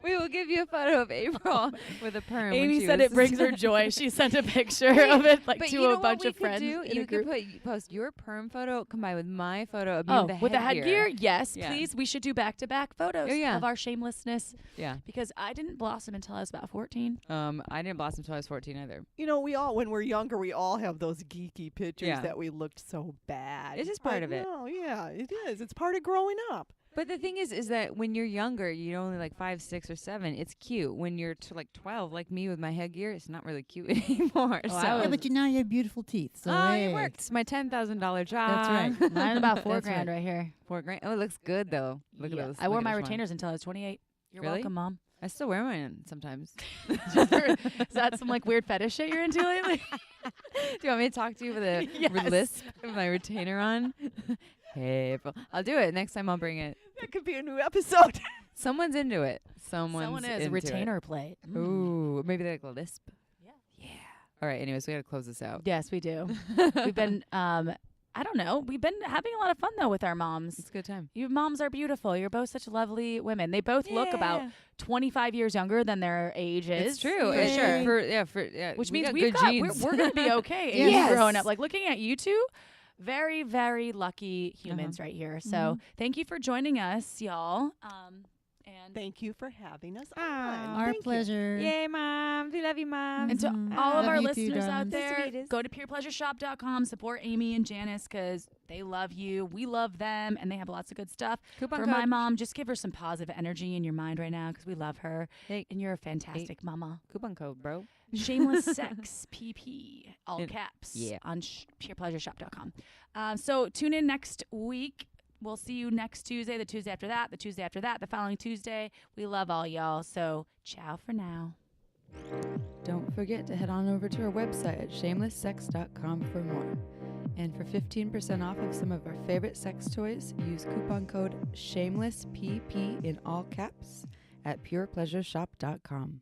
Speaker 1: we will give you a photo of April with a perm. when
Speaker 2: Amy
Speaker 1: she
Speaker 2: said
Speaker 1: was
Speaker 2: it brings her joy. She sent a picture
Speaker 1: Wait,
Speaker 2: of it like
Speaker 1: but
Speaker 2: to
Speaker 1: you know
Speaker 2: a
Speaker 1: what
Speaker 2: bunch
Speaker 1: we
Speaker 2: of
Speaker 1: could
Speaker 2: friends.
Speaker 1: do?
Speaker 2: in a
Speaker 1: You could
Speaker 2: group.
Speaker 1: post your perm photo combined with my photo of me
Speaker 2: Oh,
Speaker 1: with
Speaker 2: with the headgear? Yes,
Speaker 1: Yeah.
Speaker 2: please. We should do back-to-back photos
Speaker 1: Oh, yeah.
Speaker 2: of our shamelessness
Speaker 1: Yeah.
Speaker 2: because I didn't blossom until I was about 14.
Speaker 1: I didn't blossom until I was 14 either.
Speaker 4: You know, when we're younger, we all have those geeky pictures
Speaker 1: Yeah.
Speaker 4: that we looked so bad.
Speaker 1: It's just part
Speaker 4: But
Speaker 1: of it.
Speaker 4: No, yeah, it is. It's part of growing up.
Speaker 1: But the thing is that when you're younger, you're only like 5, 6, or 7. It's cute. When you're like 12, like me with my headgear, it's not really cute anymore.
Speaker 2: Oh,
Speaker 1: so.
Speaker 2: I
Speaker 3: Yeah,
Speaker 2: was-
Speaker 3: but now you have beautiful teeth. So
Speaker 1: Oh,
Speaker 3: hey.
Speaker 1: it worked. It's my $10,000 job.
Speaker 3: That's right.
Speaker 2: Mine about $4
Speaker 3: That's
Speaker 2: grand
Speaker 3: right.
Speaker 2: right here.
Speaker 1: $4,000. Oh, it looks good though. Look
Speaker 2: Yeah.
Speaker 1: at those.
Speaker 2: I wore
Speaker 1: look
Speaker 2: my
Speaker 1: at this one.
Speaker 2: retainers until I was 28. You're
Speaker 1: Really?
Speaker 2: welcome, Mom.
Speaker 1: I still wear mine sometimes.
Speaker 2: Is that some like weird fetish shit you're into lately?
Speaker 1: Do you want me to talk to you with a
Speaker 2: Yes.
Speaker 1: lisp with my retainer on? Hey, April. I'll do it. Next time I'll bring it.
Speaker 4: That could be a new episode.
Speaker 1: Someone's into it. Someone
Speaker 2: is
Speaker 1: into
Speaker 2: retainer plate.
Speaker 1: It. Ooh, maybe like a lisp.
Speaker 2: Yeah.
Speaker 1: Yeah. All right. Anyways, we got to close this out.
Speaker 2: Yes, we do. We've been I don't know. We've been having a lot of fun though with our moms.
Speaker 1: It's a good time.
Speaker 2: You moms are beautiful. You're both such lovely women. They both look about 25 years younger than their age is.
Speaker 1: It's true.
Speaker 2: For
Speaker 1: It's
Speaker 2: sure.
Speaker 1: For
Speaker 2: Which
Speaker 1: we
Speaker 2: means
Speaker 1: got
Speaker 2: we've
Speaker 1: good
Speaker 2: got
Speaker 1: genes.
Speaker 2: we're gonna be okay. Amy
Speaker 1: Yes.
Speaker 2: growing up, like looking at you two, very very lucky humans right here. So thank you for joining us, y'all. And
Speaker 4: Thank you for having us on.
Speaker 3: Our
Speaker 4: Thank you.
Speaker 3: pleasure.
Speaker 1: Yay, Mom. We love you, Mom.
Speaker 2: And to
Speaker 3: Mhm.
Speaker 2: all of
Speaker 3: Love
Speaker 2: our
Speaker 3: you too,
Speaker 2: listeners out
Speaker 3: darlings.
Speaker 1: The
Speaker 2: there,
Speaker 1: sweetest.
Speaker 2: go to purepleasureshop.com, support Amy and Janice because they love you. We love them, and they have lots of good stuff.
Speaker 1: Coupon
Speaker 2: For
Speaker 1: code.
Speaker 2: my mom, just give her some positive energy in your mind right now because we love her.
Speaker 1: Hey.
Speaker 2: And you're a fantastic mama.
Speaker 1: Coupon code, bro.
Speaker 2: Shameless Sex PP, all
Speaker 1: And-
Speaker 2: caps,
Speaker 1: yeah.
Speaker 2: on purepleasureshop.com. So tune in next week. We'll see you next Tuesday, the Tuesday after that, the Tuesday after that, the following Tuesday. We love all y'all. So ciao for now.
Speaker 1: Don't forget to head on over to our website at shamelesssex.com for more. And for 15% off of some of our favorite sex toys, use coupon code SHAMELESSPP in all caps at purepleasureshop.com.